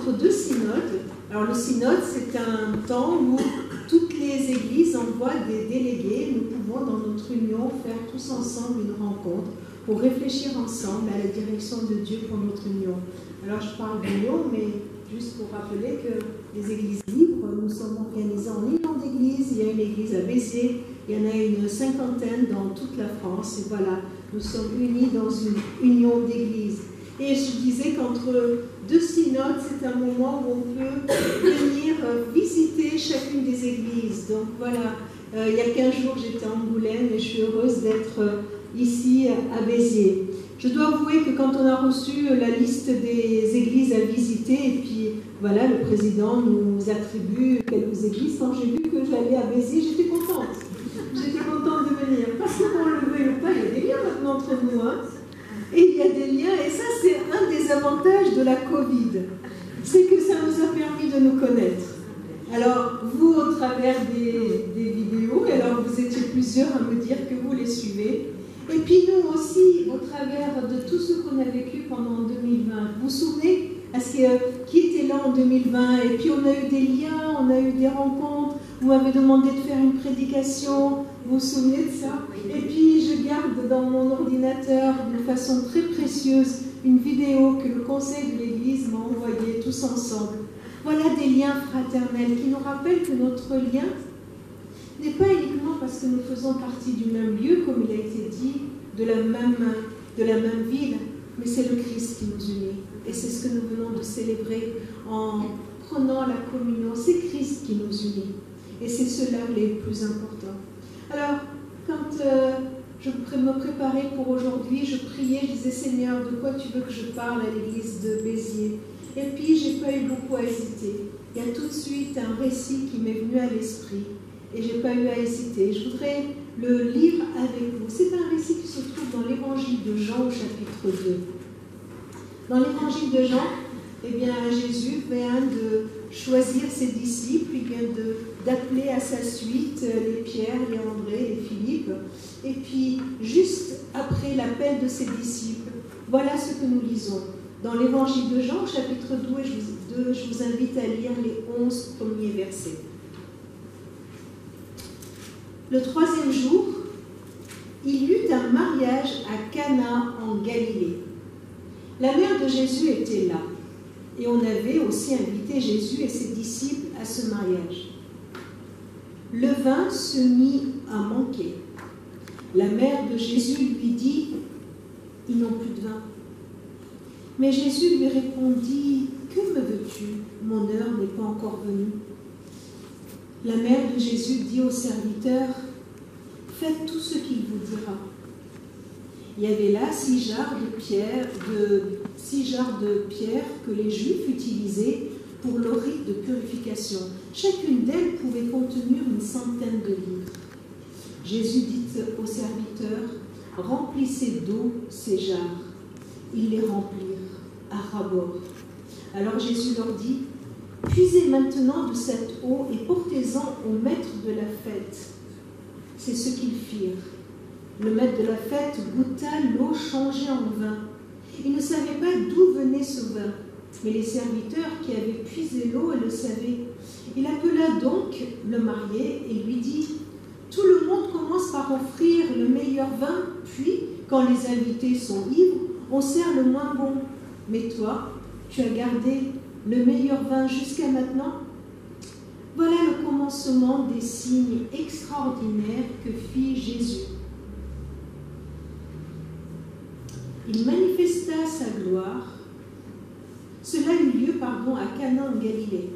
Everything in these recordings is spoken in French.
entre deux synodes. Alors le synode, c'est un temps où toutes les églises envoient des délégués. Nous pouvons, dans notre union, faire tous ensemble une rencontre pour réfléchir ensemble à la direction de Dieu pour notre union. Alors je parle d'union, mais juste pour rappeler que les églises libres, nous sommes organisés en union d'églises. Il y a une église à Béziers, il y en a une cinquantaine dans toute la France. Et voilà, nous sommes unis dans une union d'églises. Et je disais qu'entre deux synodes, c'est un moment où on peut venir visiter chacune des églises. Donc voilà, il y a 15 jours, j'étais à Angoulême et je suis heureuse d'être ici à Béziers. Je dois avouer que quand on a reçu la liste des églises à visiter, et puis voilà, le président nous attribue quelques églises, quand j'ai vu que j'allais à Béziers, j'étais contente. J'étais contente de venir. Parce qu'on le veuille ou pas, il y a des liens maintenant entre nous. Hein. Et il y a des liens, et ça c'est un des avantages de la Covid, c'est que ça nous a permis de nous connaître. Alors vous, au travers des vidéos, et alors vous étiez plusieurs à me dire que vous les suivez, et puis nous aussi, au travers de tout ce qu'on a vécu pendant 2020. Vous vous souvenez, qui était là en 2020, et puis on a eu des liens, on a eu des rencontres, vous m'avez demandé de faire une prédication, vous vous souvenez de ça? Et puis je garde dans mon ordinateur d'une façon très précieuse une vidéo que le conseil de l'Église m'a envoyée tous ensemble. Voilà des liens fraternels qui nous rappellent que notre lien n'est pas uniquement parce que nous faisons partie du même lieu, comme il a été dit, de la même ville, mais c'est le Christ qui nous unit. Et c'est ce que nous venons de célébrer en prenant la communion. C'est Christ qui nous unit. Et c'est cela les plus importants. Alors, quand je me préparais pour aujourd'hui, je priais, je disais, Seigneur, de quoi tu veux que je parle à l'église de Béziers? Et puis, je n'ai pas eu beaucoup à hésiter. Il y a tout de suite un récit qui m'est venu à l'esprit. Et je n'ai pas eu à hésiter. Je voudrais le lire avec vous. C'est un récit qui se trouve dans l'évangile de Jean au chapitre 2. Dans l'évangile de Jean, eh bien, Jésus vient de choisir ses disciples, il vient d'appeler à sa suite les Pierre, les André, les Philippe. Et puis, juste après l'appel de ses disciples, voilà ce que nous lisons. Dans l'évangile de Jean, chapitre 2, je vous invite à lire les 11 premiers versets. Le 3e jour, il y eut un mariage à Cana en Galilée. La mère de Jésus était là, et on avait aussi invité Jésus et ses disciples à ce mariage. Le vin se mit à manquer. La mère de Jésus lui dit, « Ils n'ont plus de vin. » Mais Jésus lui répondit, « Que me veux-tu? Mon heure n'est pas encore venue. » La mère de Jésus dit au serviteur, « Faites tout ce qu'il vous dira. » Il y avait là 6 jarres de pierre que les Juifs utilisaient pour leur rite de purification. Chacune d'elles pouvait contenir une centaine de litres. Jésus dit au serviteur, « Remplissez d'eau ces jarres. » Ils les remplirent à ras-bord. Alors Jésus leur dit, « Puisez maintenant de cette eau et portez-en au maître de la fête. » C'est ce qu'ils firent. Le maître de la fête goûta l'eau changée en vin. Il ne savait pas d'où venait ce vin, mais les serviteurs qui avaient puisé l'eau le savaient. Il appela donc le marié et lui dit, « Tout le monde commence par offrir le meilleur vin, puis, quand les invités sont ivres, on sert le moins bon. Mais toi, tu as gardé le meilleur vin jusqu'à maintenant. » Voilà le commencement des signes extraordinaires que fit Jésus. Il manifesta sa gloire. Cela eut lieu, à Cana en Galilée.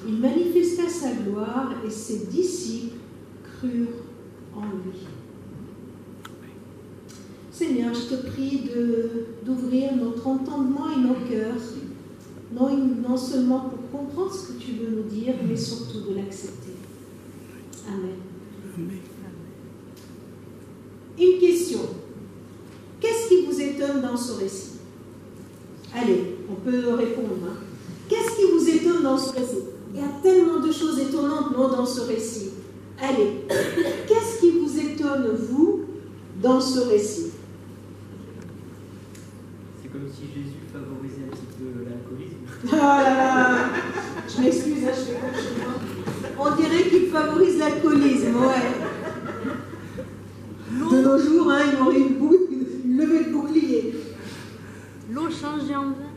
Il manifesta sa gloire et ses disciples crurent en lui. Seigneur, je te prie d'ouvrir notre entendement et nos cœurs, non seulement pour comprendre ce que tu veux nous dire, mais surtout de l'accepter. Amen. Amen. Une question. Qu'est-ce qui vous étonne dans ce récit? Allez, on peut répondre. Hein. Qu'est-ce qui vous étonne dans ce récit? Il y a tellement de choses étonnantes dans ce récit. Allez, qu'est-ce qui vous étonne, vous, dans ce récit? C'est comme aussi Jésus favorisait un petit peu l'alcoolisme. Oh là là, je m'excuse, hein, je fais comme chez moi. On dirait qu'il favorise l'alcoolisme, ouais. De nos jours, hein, il aurait une levée de bouclier. L'eau changée en vin.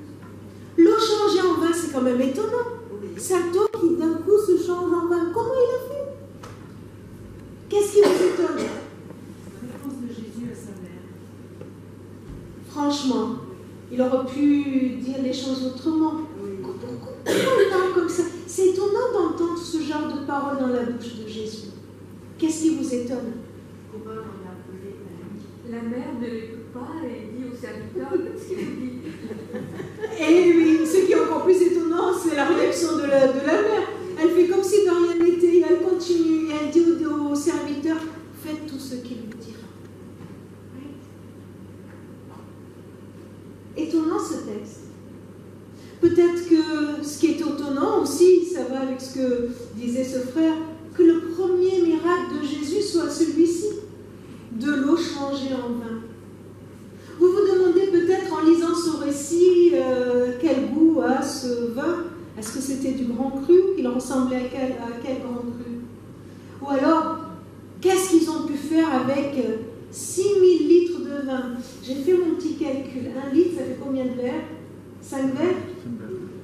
L'eau changée en vin, c'est quand même étonnant. Cette eau qui d'un coup se change en vin, comment il a fait? Qu'est-ce qui vous étonne? La réponse de Jésus à sa mère. Franchement, il aurait pu dire les choses autrement. Pourquoi il parle comme ça? C'est étonnant d'entendre ce genre de paroles dans la bouche de Jésus. Qu'est-ce qui vous étonne? Comment on a appelé la mère ne l'écoute pas et dit au serviteur ce qu'il a dit. Et oui, ce qui est encore plus étonnant, c'est la réaction de la mère. Elle fait comme si de rien n'était, elle continue, et elle dit au serviteur, faites tout ce qu'il vous dira. Étonnant ce texte. Peut-être que ce qui est étonnant aussi, ça va avec ce que disait ce frère, que le premier miracle de Jésus soit celui-ci, de l'eau changée en vin. Vous vous demandez peut-être en lisant ce récit quel goût a ce vin. Est-ce que c'était du grand cru? Il ressemblait à quel grand cru? Ou alors, qu'est-ce qu'ils ont pu faire avec 6000 litres de vin? J'ai fait mon petit calcul. 1 litre, ça fait combien de verres? 5 verres?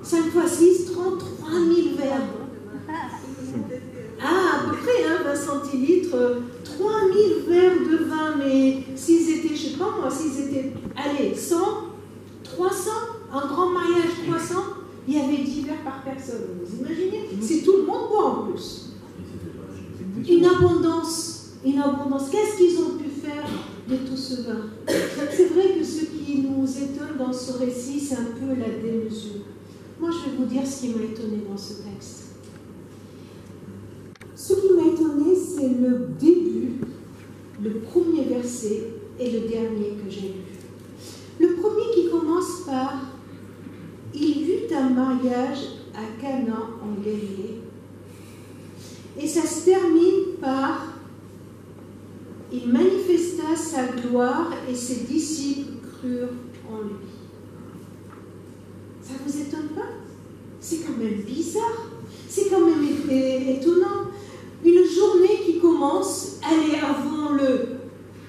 5 fois 6, 33 000 verres. Ah, à peu près, hein, 20 centilitres, 3000 verres de vin, mais s'ils étaient, je ne sais pas moi, s'ils étaient, allez, 100, 300, un grand mariage 300, il y avait 10 verres par personne. Vous imaginez? Si tout le monde boit en plus. Une abondance, une abondance. Qu'est-ce qu'ils ont pu faire de tout ce vin? C'est vrai que ce qui nous étonne dans ce récit, c'est un peu la démesure. Moi, je vais vous dire ce qui m'a étonné dans ce texte. Ce qui m'a étonné, c'est le début, le premier verset et le dernier que j'ai lu. Le premier qui commence par « Il y eut un mariage à Cana en Galilée ». Et ça se termine par « Il manifesta sa gloire et ses disciples crurent en lui ». Ça ne vous étonne pas? C'est quand même bizarre, c'est quand même étonnant. Une journée qui commence, allez, avouons-le.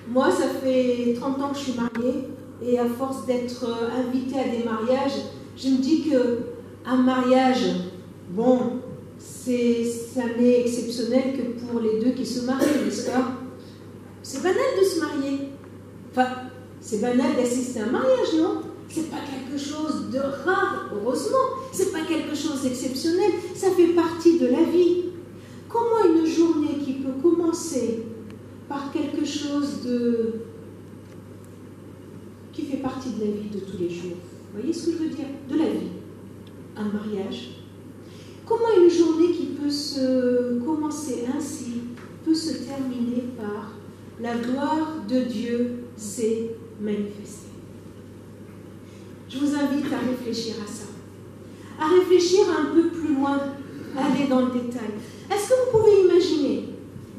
Moi, ça fait 30 ans que je suis mariée, et à force d'être invitée à des mariages, je me dis qu'un mariage, bon, ça n'est exceptionnel que pour les deux qui se marient, n'est-ce pas? C'est banal de se marier. Enfin, c'est banal d'assister à un mariage, non? C'est pas quelque chose de rare, heureusement. C'est pas quelque chose d'exceptionnel. Ça fait partie de la vie. Comment une journée qui peut commencer par quelque chose qui fait partie de la vie de tous les jours, vous voyez ce que je veux dire? De la vie, un mariage. Comment une journée qui peut se commencer ainsi peut se terminer par la gloire de Dieu s'est manifestée? Je vous invite à réfléchir à ça, à réfléchir un peu plus loin, à aller dans le détail. Est-ce que vous pouvez imaginer,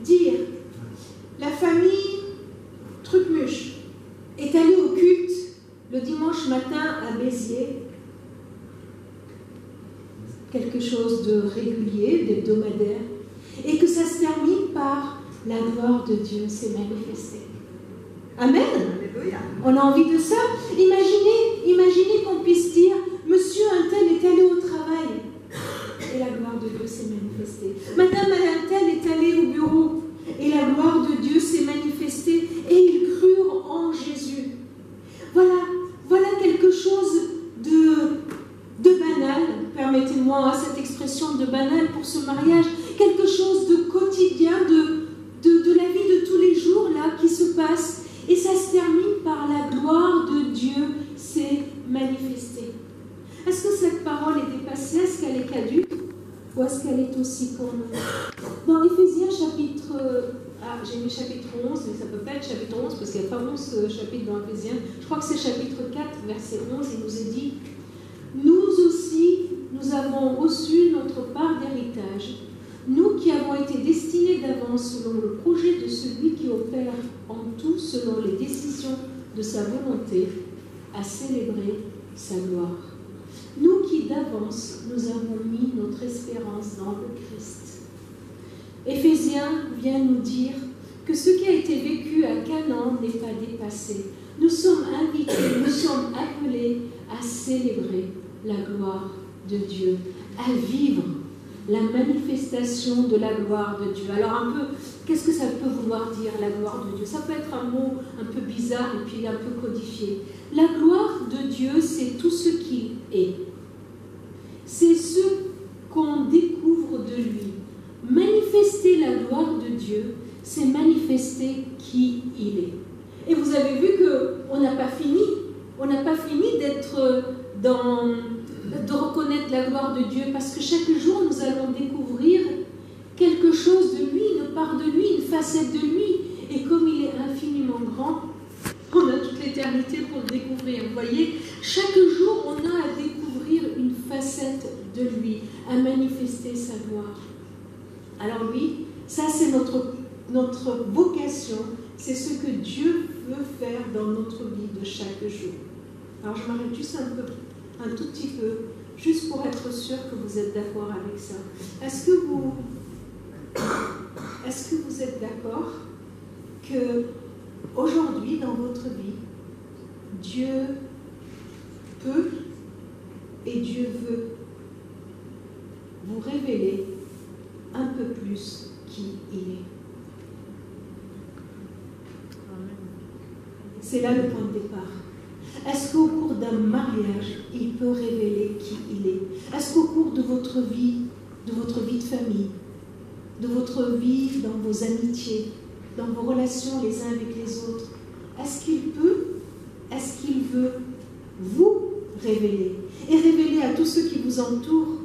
dire, la famille Trucmuche est allée au culte le dimanche matin à Béziers, quelque chose de régulier, d'hebdomadaire, et que ça se termine par la gloire de Dieu s'est manifestée. Amen. On a envie de ça. Imaginez qu'on puisse dire, monsieur un tel est allé au travail, et la gloire de Dieu s'est manifestée. Madame un tel est allée au bureau, et la gloire de Dieu s'est manifestée, et ils crurent en Jésus. Voilà quelque chose de banal, permettez-moi cette expression de banal pour ce mariage, quelque chose de quotidien, de la vie de tous les jours là qui se passe, et ça se termine par la gloire de Dieu s'est manifestée. Est-ce que cette parole est dépassée? Est-ce qu'elle est caduque? Ou est-ce qu'elle est aussi pour nous? Dans Éphésiens chapitre... j'ai mis chapitre 11, mais ça ne peut pas être chapitre 11, parce qu'il n'y a pas 11 chapitres dans Éphésiens. Je crois que c'est chapitre 4, verset 11, il nous est dit « Nous aussi, nous avons reçu notre part d'héritage, nous qui avons été destinés d'avance selon le projet de celui qui opère en tout selon les décisions de sa volonté, à célébrer sa gloire. Nous qui d'avance, nous avons mis notre espérance dans le Christ. Éphésiens vient nous dire que ce qui a été vécu à Canaan n'est pas dépassé. Nous sommes invités, nous sommes appelés à célébrer la gloire de Dieu, à vivre la manifestation de la gloire de Dieu. Alors un peu, qu'est-ce que ça peut vouloir dire, la gloire de Dieu? Ça peut être un mot un peu bizarre et puis un peu codifié. La gloire de Dieu, c'est tout ce qu'il est. C'est ce qu'on découvre de lui. Manifester la gloire de Dieu, c'est manifester qui il est. Et vous avez vu qu'on n'a pas fini. On n'a pas fini de reconnaître la gloire de Dieu, parce que chaque jour, nous allons découvrir quelque chose de lui, une part de lui, une facette de lui. Et comme il est infiniment grand, on a toute l'éternité pour le découvrir. Vous voyez, chaque jour, on a à découvrir une facette de lui, à manifester sa gloire. Alors oui, ça c'est notre vocation, c'est ce que Dieu veut faire dans notre vie de chaque jour. Alors je m'arrête juste un tout petit peu, juste pour être sûr que vous êtes d'accord avec ça. Est-ce que vous êtes d'accord que aujourd'hui dans votre vie, Dieu peut et Dieu veut vous révéler un peu plus qui il est? C'est là le point de départ. Est-ce qu'au cours d'un mariage, il peut révéler qui il est? Est-ce qu'au cours de votre vie de famille, de votre vie dans vos amitiés, dans vos relations les uns avec les autres, est-ce qu'il veut vous révéler et révéler à tous ceux qui vous entourent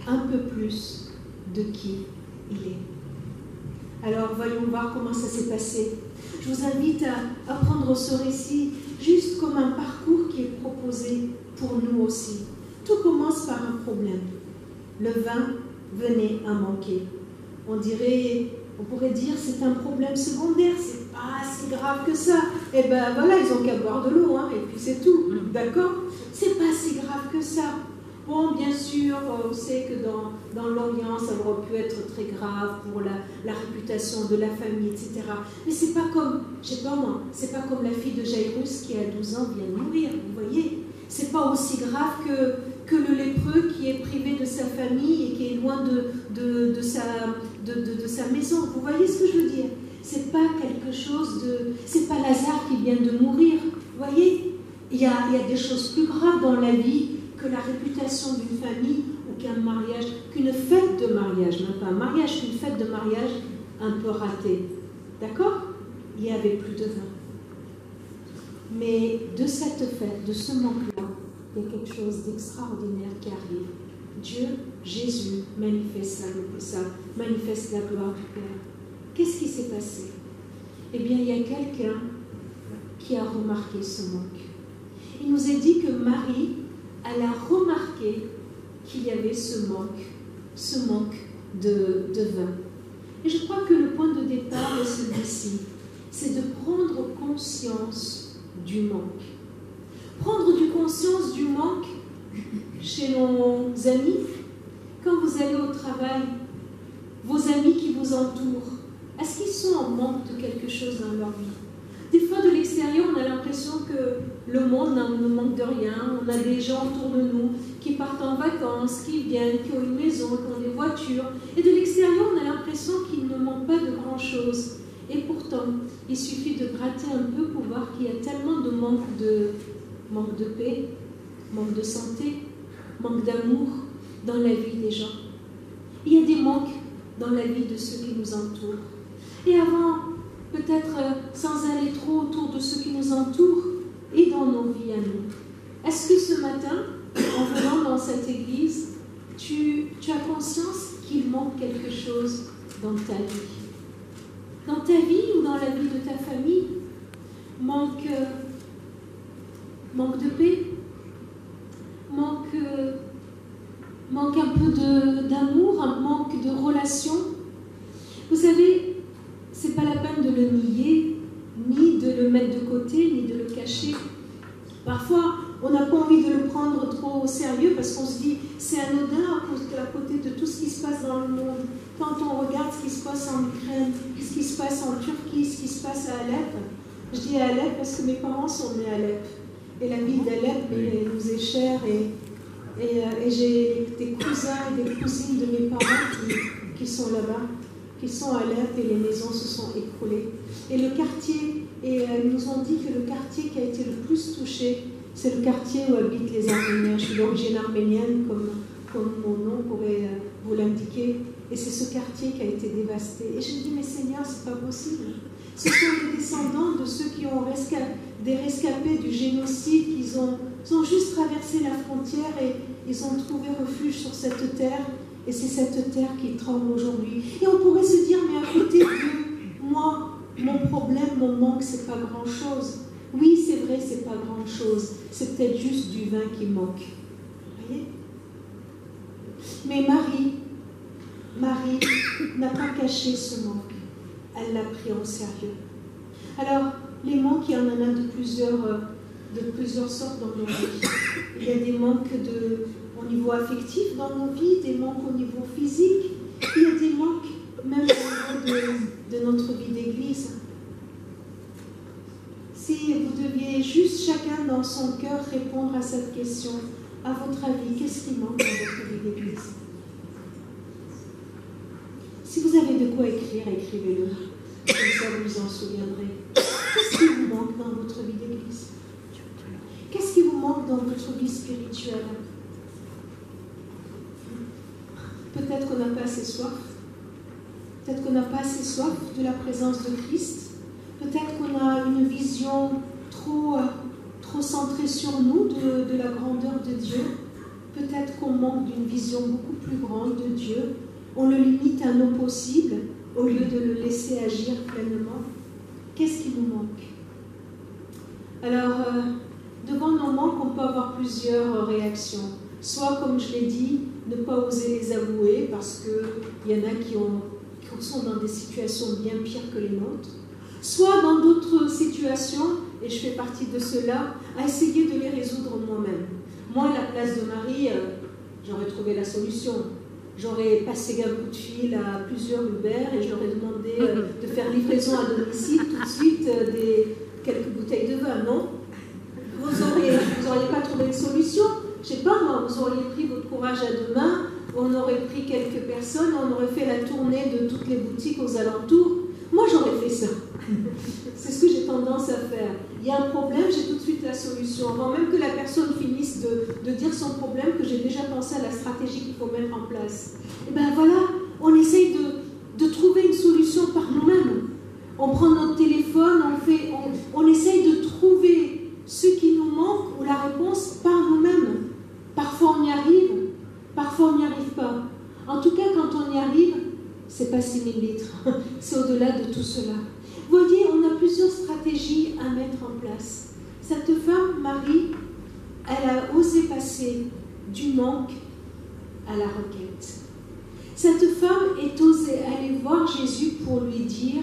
un peu plus de qui il est? Alors voyons voir comment ça s'est passé. Je vous invite à prendre ce récit juste comme un parcours qui est proposé pour nous aussi. Tout commence par un problème. Le vin venait à manquer. On pourrait dire c'est un problème secondaire, c'est pas si grave que ça. Et ben voilà, ils ont qu'à boire de l'eau, hein, et puis c'est tout, d'accord? C'est pas si grave que ça. Bon, bien sûr, on sait que dans l'Orient, ça aurait pu être très grave pour la réputation de la famille, etc. Mais c'est pas comme, je sais pas moi, c'est pas comme la fille de Jairus qui à 12 ans vient de mourir, vous voyez. C'est pas aussi grave que le lépreux qui est privé de sa famille et qui est loin de sa maison. Vous voyez ce que je veux dire? C'est pas quelque chose c'est pas Lazare qui vient de mourir, vous voyez. Il y a des choses plus graves dans la vie que la réputation d'une famille ou qu'un mariage, qu'une fête de mariage, même pas un mariage, qu'une fête de mariage un peu ratée. D'accord? Il n'y avait plus de vin. Mais de cette fête, de ce manque-là, il y a quelque chose d'extraordinaire qui arrive. Dieu, Jésus, manifeste la gloire du Père. Qu'est-ce qui s'est passé? Eh bien, il y a quelqu'un qui a remarqué ce manque. Il nous est dit que Marie, elle a remarqué qu'il y avait ce manque de vin. Et je crois que le point de départ est celui-ci, c'est de prendre conscience du manque. Prendre conscience du manque chez nos amis, quand vous allez au travail, vos amis qui vous entourent, est-ce qu'ils sont en manque de quelque chose dans leur vie? Des fois, de l'extérieur, on a l'impression que le monde ne manque de rien. On a des gens autour de nous qui partent en vacances, qui viennent, qui ont une maison, qui ont des voitures. Et de l'extérieur, on a l'impression qu'il ne manque pas de grand-chose. Et pourtant, il suffit de gratter un peu pour voir qu'il y a tellement de manque de paix, manque de santé, manque d'amour dans la vie des gens. Il y a des manques dans la vie de ceux qui nous entourent. Et avant, peut-être sans aller trop autour de ceux qui nous entourent et dans nos vies à nous. Est-ce que ce matin, en venant dans cette église, tu as conscience qu'il manque quelque chose dans ta vie? Dans ta vie ou dans la vie de ta famille? Manque de paix? Manque un peu d'amour, un manque de relation? Vous savez, c'est pas la peine de le nier, ni de le mettre de côté, ni de le cacher. Parfois, On n'a pas envie de le prendre trop au sérieux parce qu'on se dit c'est anodin à côté de tout ce qui se passe dans le monde. Quand on regarde ce qui se passe en Ukraine, ce qui se passe en Turquie, ce qui se passe à Alep, je dis à Alep parce que mes parents sont nés à Alep. Et la ville d'Alep nous est chère et j'ai des cousins et des cousines de mes parents qui sont là-bas, qui sont à Alep et les maisons se sont écroulées. Et le quartier, ils nous ont dit que le quartier qui a été le plus touché, c'est le quartier où habitent les Arméniens. Je suis d'origine arménienne, comme mon nom pourrait vous l'indiquer. Et c'est ce quartier qui a été dévasté. Et je me dis, mais Seigneur, c'est pas possible. Ce sont les descendants de ceux qui ont des rescapés du génocide. Ils ont juste traversé la frontière et ils ont trouvé refuge sur cette terre. Et c'est cette terre qui tremble aujourd'hui. Et on pourrait se dire, mais à côté de moi, mon problème, mon manque, c'est pas grand-chose. Oui, c'est vrai, c'est pas grand-chose. C'est peut-être juste du vin qui manque. Vous voyez? Mais Marie n'a pas caché ce manque. Elle l'a pris en sérieux. Alors, les manques, il y en a de plusieurs sortes dans nos vies. Il y a des manques au niveau affectif dans nos vies, des manques au niveau physique. Il y a des manques même au niveau de notre vie d'église. Si vous deviez juste chacun dans son cœur répondre à cette question, à votre avis, qu'est-ce qui manque dans votre vie d'église? Si vous avez de quoi écrire, écrivez-le. Comme ça, vous vous en souviendrez. Qu'est-ce qui vous manque dans votre vie d'église? Qu'est-ce qui vous manque dans votre vie spirituelle? Peut-être qu'on n'a pas assez soif. Peut-être qu'on n'a pas assez soif de la présence de Christ. Peut-être qu'on a une vision trop centrée sur nous de la grandeur de Dieu. Peut-être qu'on manque d'une vision beaucoup plus grande de Dieu. On le limite à nos possibles au lieu de le laisser agir pleinement. Qu'est-ce qui nous manque? Alors, devant nos manques, on peut avoir plusieurs réactions. Soit, comme je l'ai dit, ne pas oser les avouer parce qu'il y en a qui sont dans des situations bien pires que les nôtres. Soit dans d'autres situations, et je fais partie de ceux-là, à essayer de les résoudre moi-même. Moi, à la place de Marie, j'aurais trouvé la solution. J'aurais passé un coup de fil à plusieurs Uber et je leur ai demandé de faire livraison à domicile tout de suite quelques bouteilles de vin, non? Vous n'auriez pas trouvé de solution? Je ne sais pas, moi, vous auriez pris votre courage à deux mains, on aurait pris quelques personnes, on aurait fait la tournée de toutes les boutiques aux alentours. Moi, j'aurais fait ça. C'est ce que j'ai tendance à faire. Il y a un problème, j'ai tout de suite la solution. Avant même que la personne finisse de dire son problème, que j'ai déjà pensé à la stratégie qu'il faut mettre en place. Et bien voilà, on essaye de trouver une solution par nous-mêmes. On prend notre téléphone, on essaye de trouver ce qui nous manque ou la réponse par nous-mêmes. Parfois on y arrive, parfois on n'y arrive pas. En tout cas, quand on y arrive, c'est pas 6000 litres, c'est au-delà de tout cela. Vous voyez, on a plusieurs stratégies à mettre en place. Cette femme, Marie, elle a osé passer du manque à la requête. Cette femme est osée aller voir Jésus pour lui dire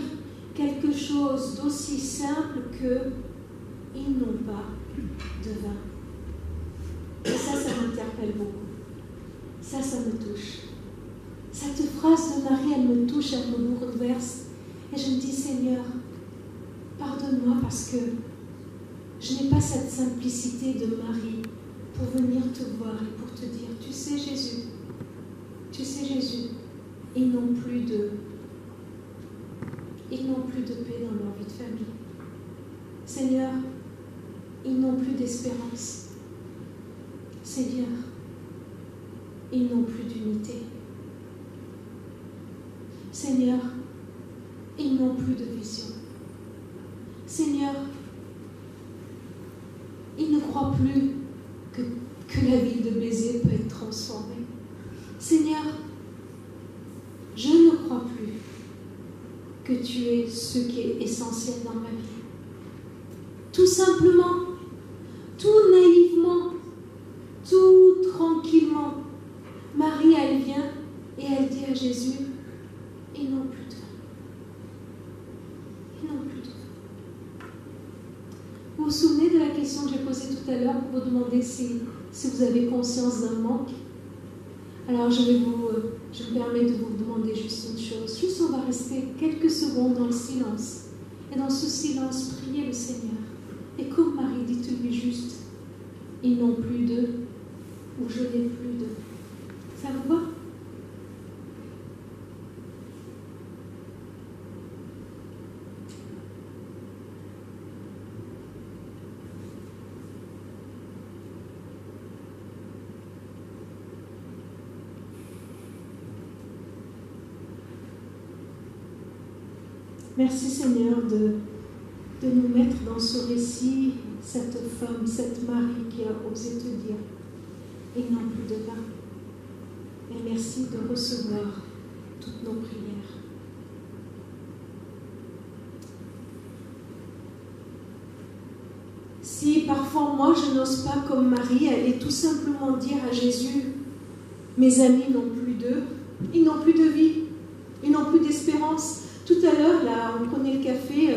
quelque chose d'aussi simple que « ils n'ont pas de vin ». Et ça m'interpelle beaucoup. Ça me touche. Cette phrase de Marie, elle me touche, elle me bouleverse. Et je me dis, Seigneur, pardonne-moi parce que je n'ai pas cette simplicité de Marie pour venir te voir et pour te dire, tu sais Jésus, ils n'ont plus de paix dans leur vie de famille. Seigneur, ils n'ont plus d'espérance. Seigneur, ils n'ont plus d'unité. Seigneur, ils n'ont plus de vision. Seigneur, ils ne croient plus que la ville de Béziers peut être transformée. Seigneur, je ne crois plus que tu es ce qui est essentiel dans ma vie. Tout simplement, tout naïvement, tout tranquillement, Marie, elle vient et elle dit à Jésus, ils n'ont plus de vin. Ils n'ont plus de vin. Vous vous souvenez de la question que j'ai posée tout à l'heure pour vous demander si vous avez conscience d'un manque? Alors je me permets de vous demander juste une chose. Juste on va rester quelques secondes dans le silence. Et dans ce silence, priez le Seigneur. Et comme Marie, dites-lui juste, ils n'ont plus d'eux, ou je n'ai plus d'eux. Ça vous va? Merci Seigneur de nous mettre dans ce récit, cette femme, cette Marie qui a osé te dire, ils n'ont plus de vin. Et merci de recevoir toutes nos prières. Si parfois moi je n'ose pas comme Marie aller tout simplement dire à Jésus, mes amis n'ont plus d'eux, ils n'ont plus de vie, ils n'ont plus d'espérance. Tout à l'heure, là, on prenait le café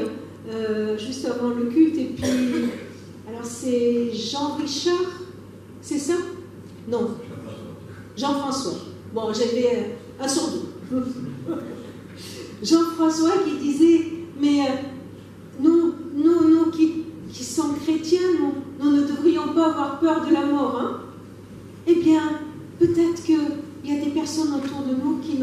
juste avant le culte, et puis, alors c'est Jean-Richard, c'est ça? Non. Jean-François. Bon, j'avais un sur deux. Jean-François qui disait, mais nous qui sommes chrétiens, nous ne devrions pas avoir peur de la mort, hein? Eh bien, peut-être qu'il y a des personnes autour de nous qui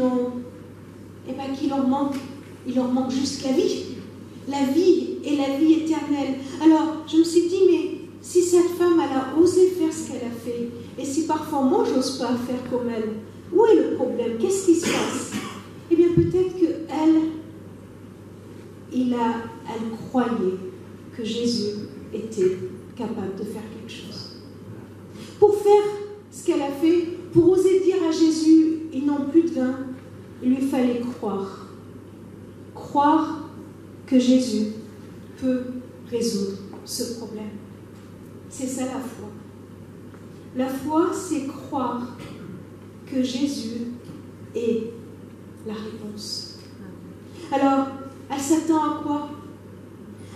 leur manque juste la vie et la vie éternelle. Alors, je me suis dit, mais si cette femme, elle a osé faire ce qu'elle a fait, et si parfois moi, j'ose pas faire comme elle, où est le problème? Qu'est-ce qui se passe? Eh bien, peut-être qu'elle croyait que Jésus était capable de faire quelque chose. Pour faire ce qu'elle a fait, pour oser dire à Jésus, ils n'ont plus de vin, il lui fallait croire. Croire que Jésus peut résoudre ce problème. C'est ça la foi. La foi, c'est croire que Jésus est la réponse. Alors, elle s'attend à quoi?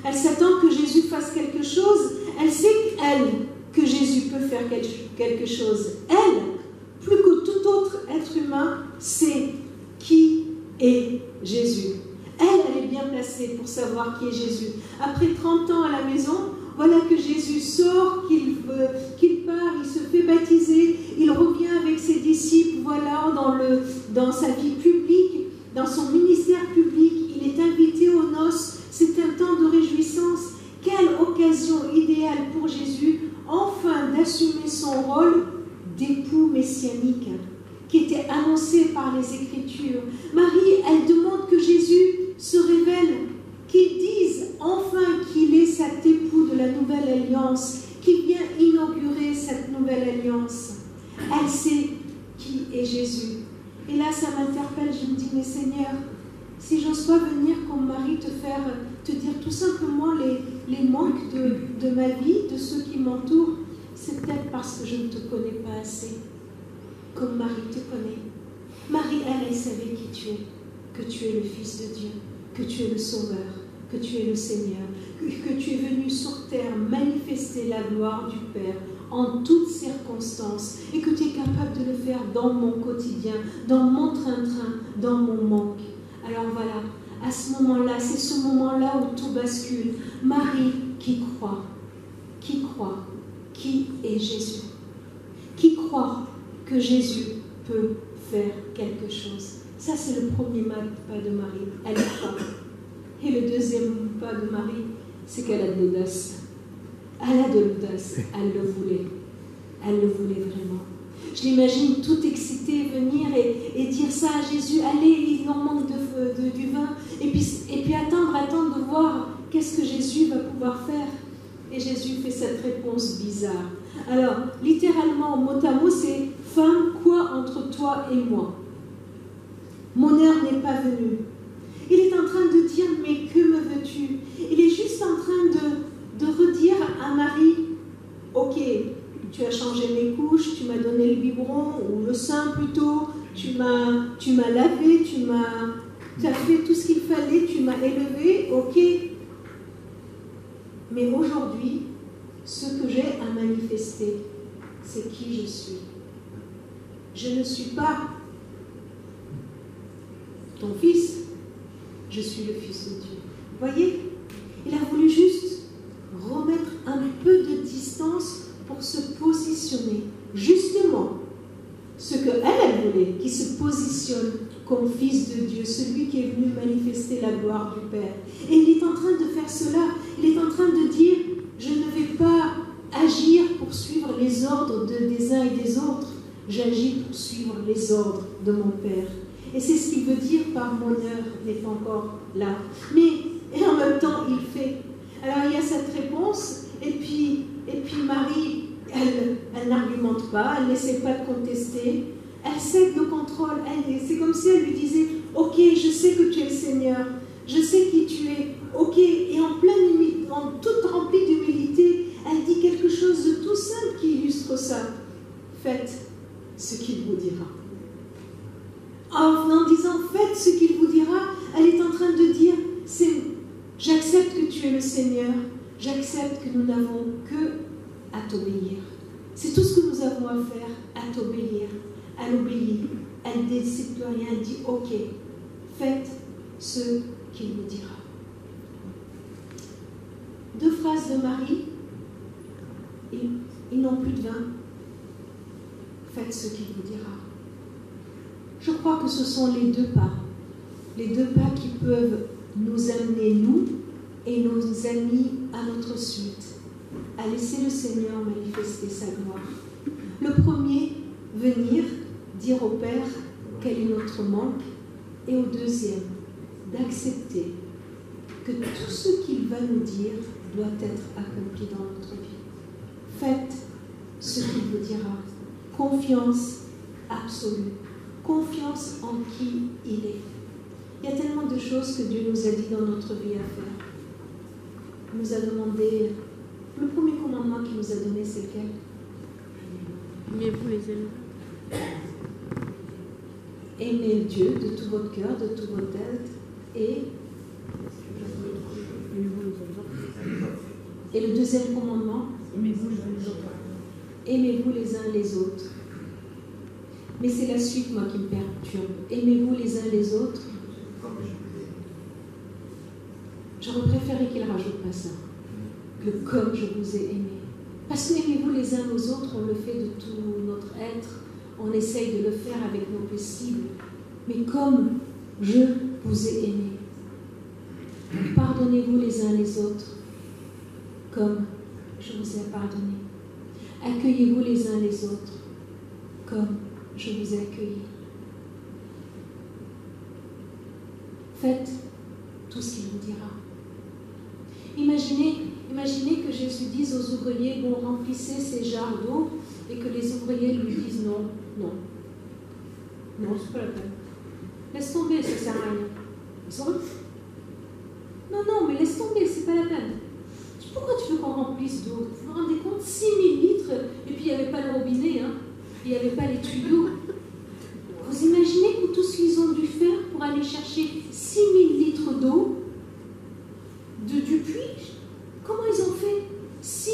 Elle s'attend que Jésus fasse quelque chose. Elle sait, elle, que Jésus peut faire quelque chose. Elle, plus que tout autre être humain, sait qui est Jésus. Elle est bien placée pour savoir qui est Jésus. Après 30 ans à la maison, voilà que Jésus sort, qu'il part, il se fait baptiser, il revient avec ses disciples, voilà, dans sa vie publique, dans son ministère public, il est invité aux noces, c'est un temps de réjouissance. Quelle occasion idéale pour Jésus, enfin d'assumer son rôle d'époux messianique, qui était annoncé par les Écritures. Marie, elle demande que Jésus se révèle, qu'il dise enfin qu'il est cet époux de la nouvelle alliance, qui vient inaugurer cette nouvelle alliance. Elle sait qui est Jésus. Et là, ça m'interpelle, je me dis, mais Seigneur, si j'ose pas venir comme Marie te dire tout simplement les manques de ma vie, de ceux qui m'entourent, c'est peut-être parce que je ne te connais pas assez, comme Marie te connaît. Marie, elle savait qui tu es, que tu es le Fils de Dieu, que tu es le Sauveur, que tu es le Seigneur, que tu es venu sur terre manifester la gloire du Père en toutes circonstances, et que tu es capable de le faire dans mon quotidien, dans mon train-train, dans mon manque. Alors voilà, à ce moment-là, c'est ce moment-là où tout bascule. Marie qui croit, qui est Jésus, qui croit que Jésus peut faire quelque chose. Ça, c'est le premier pas de Marie. Elle croit. Et le deuxième pas de Marie, c'est qu'elle a de l'audace. Elle a de l'audace. Elle le voulait. Elle le voulait vraiment. Je l'imagine tout excitée venir et dire ça à Jésus. Allez, il en manque du vin. Et puis attendre de voir qu'est-ce que Jésus va pouvoir faire. Et Jésus fait cette réponse bizarre. Alors, littéralement, mot à mot, c'est « Femme, quoi entre toi et moi? Mon heure n'est pas venue. » Il est en train de dire « Mais que me veux-tu » Il est juste en train de redire à Marie « Ok, tu as changé mes couches, tu m'as donné le biberon, ou le sein plutôt, tu m'as lavé, tu as fait tout ce qu'il fallait, tu m'as élevé, ok. Mais aujourd'hui, ce que j'ai à manifester, c'est qui je suis. Je ne suis pas ton fils, je suis le Fils de Dieu. Vous voyez, il a voulu juste remettre un peu de distance pour se positionner. Justement, ce qu'elle voulait, qui se positionne comme Fils de Dieu, celui qui est venu manifester la gloire du Père. Et il est en train de faire cela. Il est en train de dire, je ne vais pas agir pour suivre les ordres des uns et des autres. J'agis pour suivre les ordres de mon Père. Et c'est ce qu'il veut dire par mon heure n'est pas encore là. Mais en même temps, il fait. Alors il y a cette réponse, et puis Marie, elle n'argumente pas, elle n'essaie pas de contester, elle cède le contrôle. C'est comme si elle lui disait, ok, je sais que tu es le Seigneur, je sais qui tu es, ok, et en toute remplie d'humilité, elle dit quelque chose de tout simple qui illustre ça. Faites ce qu'il vous dira. En disant faites ce qu'il vous dira, elle est en train de dire, j'accepte que tu es le Seigneur, j'accepte que nous n'avons que à t'obéir. C'est tout ce que nous avons à faire, à t'obéir. Elle obéit, elle ne décide plus rien, elle dit ok, faites ce qu'il vous dira. 2 phrases de Marie, ils n'ont plus de vin. Faites ce qu'il vous dira. Je crois que ce sont les 2 pas qui peuvent nous amener, nous et nos amis, à notre suite, à laisser le Seigneur manifester sa gloire. Le premier, venir dire au Père quel est notre manque, et au deuxième, d'accepter que tout ce qu'il va nous dire doit être accompli dans notre vie. Faites ce qu'il vous dira. Confiance absolue. Confiance en qui il est. Il y a tellement de choses que Dieu nous a dit dans notre vie à faire. Il nous a demandé, le premier commandement qu'il nous a donné, c'est lequel? Aimez-vous les élèves. Aimez Dieu de tout votre cœur, de toute votre tête, et le deuxième commandement, Aimez-vous les uns les autres. aimez-vous les uns les autres. Mais c'est la suite, moi, qui me perturbe. Aimez-vous les uns les autres. J'aurais préféré qu'il ne rajoute pas ça, que comme je vous ai aimé. Parce que aimez-vous les uns aux autres, on le fait de tout notre être, on essaye de le faire avec nos possibles. Mais comme je vous ai aimé, pardonnez-vous les uns les autres, comme je vous ai pardonné. Accueillez-vous les uns les autres, comme je vous ai accueilli. Faites tout ce qu'il vous dira. Imaginez que Jésus dise aux ouvriers, bon, remplissez ces jarres d'eau, et que les ouvriers lui disent non, c'est pas la peine. Laisse tomber, ça sert à rien. Ils sont non, mais laisse tomber, c'est pas la peine. Pourquoi tu veux qu'on remplisse d'eau? Vous vous rendez compte, 6000 litres, et puis il n'y avait pas le robinet, il n'y avait pas les tuyaux. Vous imaginez tout ce qu'ils ont dû faire pour aller chercher 6000 litres d'eau du puits? Comment ils ont fait? 600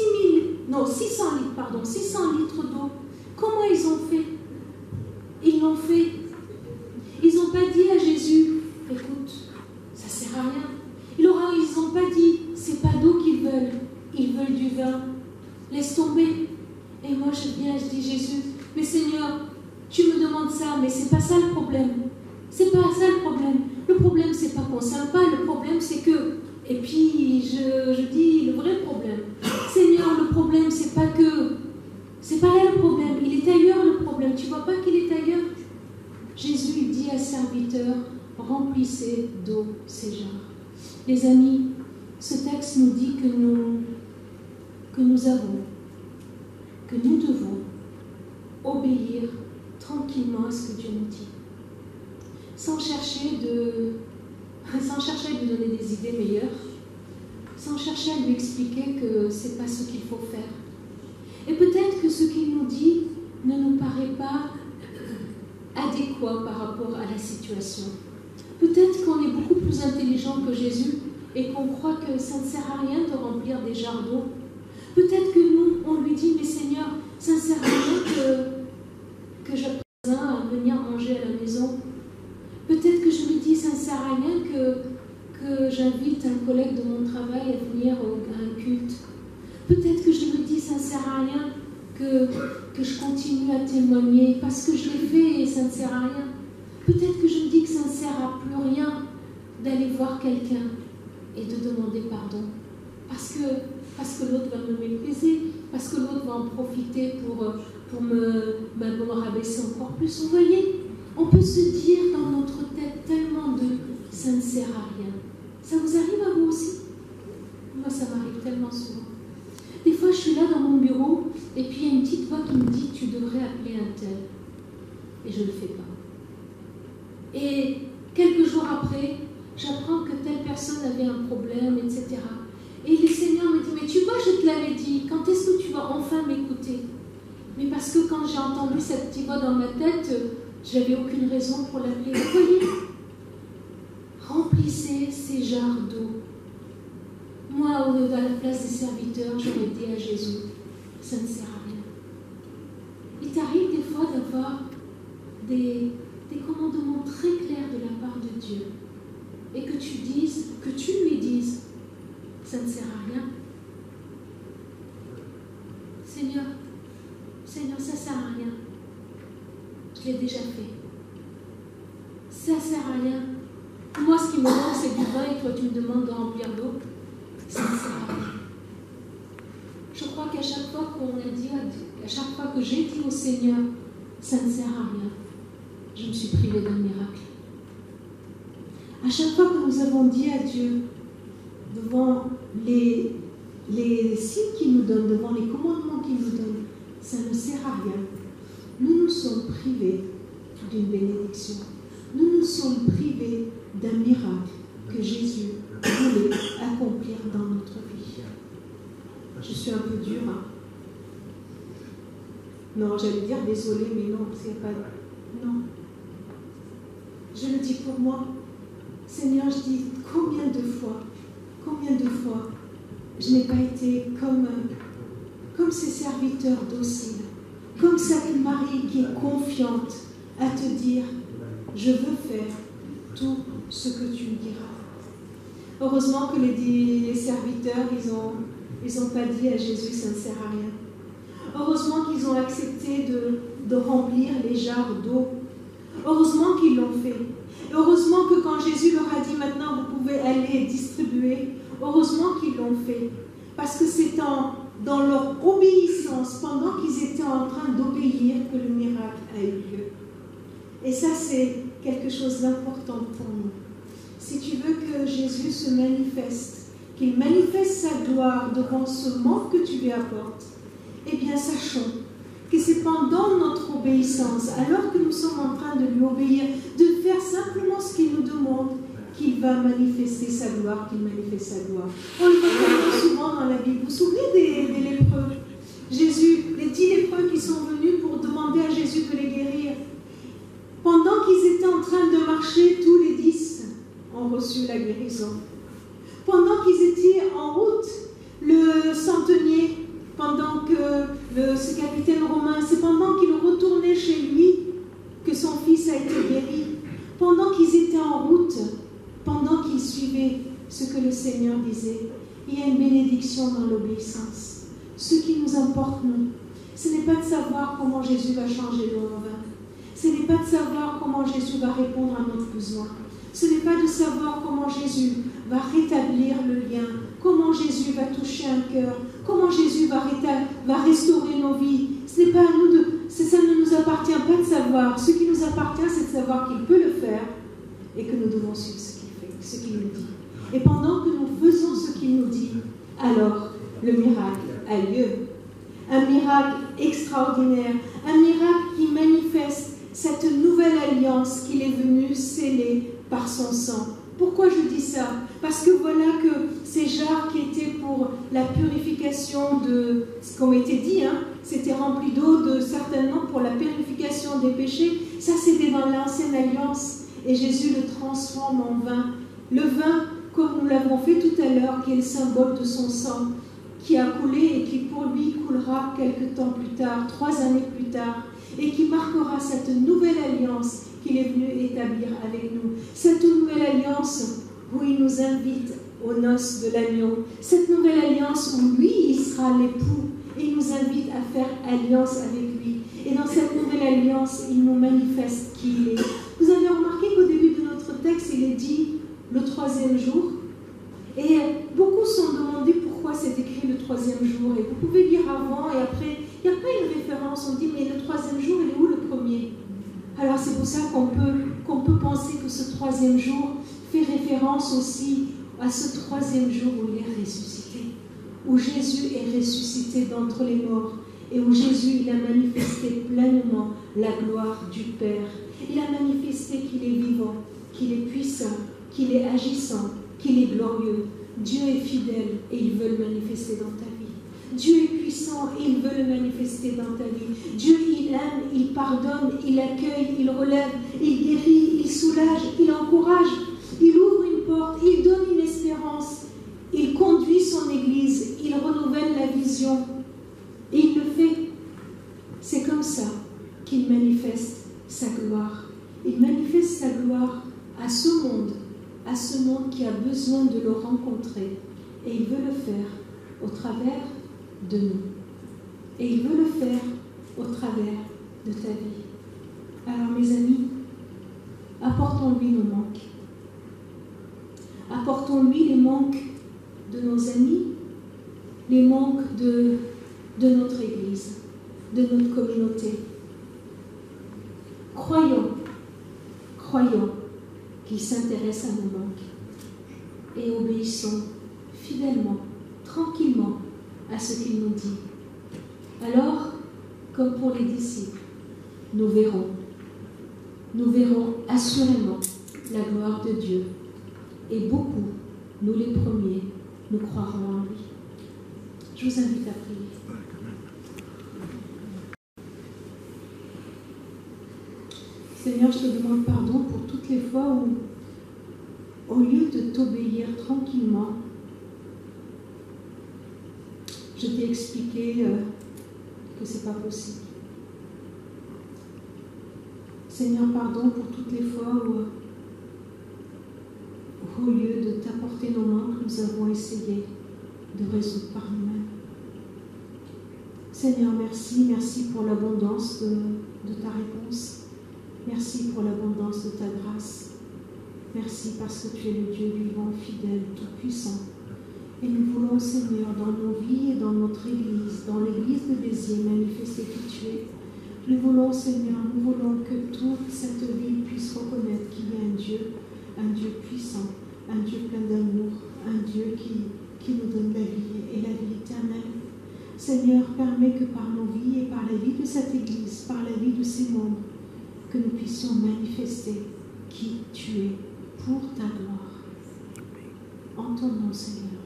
litres d'eau. Comment ils ont fait? Ils l'ont fait. Ils n'ont pas dit à Jésus, écoute, ça ne sert à rien. Ils n'ont pas dit, c'est pas d'eau qu'ils veulent du vin. Laisse tomber. Et moi je dis Jésus, mais Seigneur, tu me demandes ça, mais c'est pas ça le problème. C'est pas ça le problème. Le problème, c'est pas qu'on s'aime pas, le problème, c'est que. Et puis je dis le vrai problème. Seigneur, le problème, c'est pas que. C'est pas là le problème, il est ailleurs le problème. Tu vois pas qu'il est ailleurs? Jésus, il dit à ses serviteurs, remplissez d'eau ces jarres. Les amis, ce texte nous dit que nous devons obéir tranquillement à ce que Dieu nous dit, sans chercher à lui donner des idées meilleures, sans chercher à lui expliquer que ce n'est pas ce qu'il faut faire. Et peut-être que ce qu'il nous dit ne nous paraît pas adéquat par rapport à la situation. Peut-être qu'on est beaucoup plus intelligent que Jésus et qu'on croit que ça ne sert à rien de remplir des jarres d'eau. Peut-être que nous, on lui dit, mais Seigneur, ça ne sert à rien que j'apprenne à venir manger à la maison. Peut-être que je me dis, ça ne sert à rien que j'invite un collègue de mon travail à venir à un culte. Peut-être que je me dis, ça ne sert à rien que je continue à témoigner parce que je l'ai fait et ça ne sert à rien. Peut-être que je me dis que ça ne sert à plus rien d'aller voir quelqu'un et de demander pardon. Parce que l'autre va me mépriser, parce que l'autre va en profiter pour me rabaisser encore plus. Vous voyez, on peut se dire dans notre tête tellement de « ça ne sert à rien ». Ça vous arrive à vous aussi? Moi, ça m'arrive tellement souvent. Des fois, je suis là dans mon bureau et puis il y a une petite voix qui me dit « tu devrais appeler un tel ». Et je ne le fais pas. Et quelques jours après, j'apprends que telle personne avait un problème, etc. Et le Seigneur me dit, mais tu vois, je te l'avais dit, quand est-ce que tu vas enfin m'écouter? Mais parce que quand j'ai entendu cette petite voix dans ma tête, j'avais aucune raison pour l'appeler. Vous voyez, remplissez ces jarres d'eau. Moi, à la place des serviteurs, j'aurais dit à Jésus, ça ne sert à rien. Il t'arrive des fois d'avoir des commandements très clairs de la part de Dieu et que tu lui dises, ça ne sert à rien. Seigneur, ça ne sert à rien. Je l'ai déjà fait. Ça ne sert à rien. Moi, ce qui me manque, c'est du vin et toi, tu me demandes de remplir d'eau. Ça ne sert à rien. Je crois qu'à chaque fois à chaque fois que j'ai dit au Seigneur, ça ne sert à rien, je me suis privée d'un miracle. À chaque fois que nous avons dit à Dieu, devant les signes qu'il nous donne, devant les commandements qu'il nous donne, ça ne sert à rien, nous nous sommes privés d'une bénédiction. Nous nous sommes privés d'un miracle que Jésus voulait accomplir dans notre vie. Je suis un peu dure, hein? Non, j'allais dire désolée, mais non, parce qu'il n'y a pas de... Non. Je le dis pour moi. Seigneur, je dis combien de fois, je n'ai pas été comme ces serviteurs dociles, comme cette Marie qui est confiante à te dire, je veux faire tout ce que tu me diras. Heureusement que les serviteurs, ils ont pas dit à Jésus, ça ne sert à rien. Heureusement qu'ils ont accepté de remplir les jarres d'eau. Heureusement qu'ils l'ont fait. Heureusement que quand Jésus leur a dit maintenant vous pouvez aller distribuer, heureusement qu'ils l'ont fait. Parce que c'est dans leur obéissance, pendant qu'ils étaient en train d'obéir, que le miracle a eu lieu. Et ça, c'est quelque chose d'important pour nous. Si tu veux que Jésus se manifeste, qu'il manifeste sa gloire devant ce manque que tu lui apportes, eh bien, sachons que c'est pendant notre obéissance, alors que nous sommes en train de lui obéir, de faire simplement ce qu'il nous demande, qu'il va manifester sa gloire, qu'il manifeste sa gloire. On le voit souvent dans la Bible. Vous vous souvenez des lépreux? Jésus, les 10 lépreux qui sont venus pour demander à Jésus de les guérir. Pendant qu'ils étaient en train de marcher, tous les 10 ont reçu la guérison. Pendant qu'ils étaient en route, le centenier, pendant que ce capitaine romain, c'est pendant qu'il retournait chez lui que son fils a été guéri. Pendant qu'ils étaient en route, pendant qu'ils suivaient ce que le Seigneur disait, il y a une bénédiction dans l'obéissance. Ce qui nous importe, nous, ce n'est pas de savoir comment Jésus va changer l'eau en vin. Ce n'est pas de savoir comment Jésus va répondre à notre besoin. Ce n'est pas de savoir comment Jésus va rétablir le lien, comment Jésus va toucher un cœur, comment Jésus va restaurer nos vies. Ce n'est pas à nous ça ne nous appartient pas de savoir. Ce qui nous appartient, c'est de savoir qu'il peut le faire et que nous devons suivre ce qu'il fait, ce qu'il nous dit. Et pendant que nous faisons ce qu'il nous dit, alors le miracle a lieu. Un miracle extraordinaire, un miracle qui manifeste cette nouvelle alliance qu'il est venu sceller par son sang. Pourquoi je dis ça? Parce que voilà que ces jarres qui étaient pour la purification de, comme était dit, hein, c'était rempli d'eau, certainement pour la purification des péchés. Ça, c'était dans l'ancienne alliance. Et Jésus le transforme en vin. Le vin comme nous l'avons fait tout à l'heure, qui est le symbole de son sang, qui a coulé et qui pour lui coulera quelque temps plus tard, 3 années plus tard, et qui marquera cette nouvelle alliance qu'il est venu établir avec nous. Cette nouvelle alliance où il nous invite aux noces de l'agneau. Cette nouvelle alliance où lui, il sera l'époux et il nous invite à faire alliance avec lui. Et dans cette nouvelle alliance, il nous manifeste qui il est. Vous avez remarqué qu'au début de notre texte, il est dit le 3e jour. Et beaucoup se sont demandé pourquoi c'est écrit le 3e jour. Et vous pouvez lire avant et après, il n'y a pas une référence. On dit, mais le 3e jour, il est où le premier? Alors c'est pour ça qu'on peut penser que ce 3e jour fait référence aussi à ce 3e jour où il est ressuscité, où Jésus est ressuscité d'entre les morts et où Jésus il a manifesté pleinement la gloire du Père. Il a manifesté qu'il est vivant, qu'il est puissant, qu'il est agissant, qu'il est glorieux. Dieu est fidèle et il veut le manifester dans ta vie. Dieu est puissant et il veut le manifester dans ta vie. Dieu, il aime, il pardonne, il accueille, il relève, il guérit, il soulage, il encourage, il ouvre une porte, il donne une espérance, il conduit son Église, il renouvelle la vision. Et il le fait. C'est comme ça qu'il manifeste sa gloire. Il manifeste sa gloire à ce monde qui a besoin de le rencontrer. Et il veut le faire au travers de nous. Et il veut le faire au travers de ta vie. Alors mes amis, apportons-lui nos manques. Apportons-lui les manques de nos amis, les manques de notre Église, de notre communauté. Croyons qu'il s'intéresse à nos manques et obéissons fidèlement, tranquillement à ce qu'il nous dit. Alors, comme pour les disciples, nous verrons assurément la gloire de Dieu. Et beaucoup, nous les premiers, nous croirons en lui. Je vous invite à prier. Seigneur, je te demande pardon pour toutes les fois où, au lieu de t'obéir tranquillement, je t'ai expliqué que ce n'est pas possible. Seigneur, pardon pour toutes les fois où, au lieu de t'apporter nos manques, nous avons essayé de résoudre par nous-mêmes. Seigneur, merci pour l'abondance de ta réponse. Merci pour l'abondance de ta grâce. Merci parce que tu es le Dieu vivant, fidèle, tout-puissant. Et nous voulons, Seigneur, dans nos vies et dans notre Église, dans l'Église de Béziers, manifester qui tu es. Nous voulons, Seigneur, nous voulons que toute cette ville puisse reconnaître qu'il y a un Dieu puissant, un Dieu plein d'amour, un Dieu qui nous donne la vie et la vie éternelle. Seigneur, permets que par nos vies et par la vie de cette Église, par la vie de ses membres, que nous puissions manifester qui tu es pour ta gloire. En ton nom, Seigneur.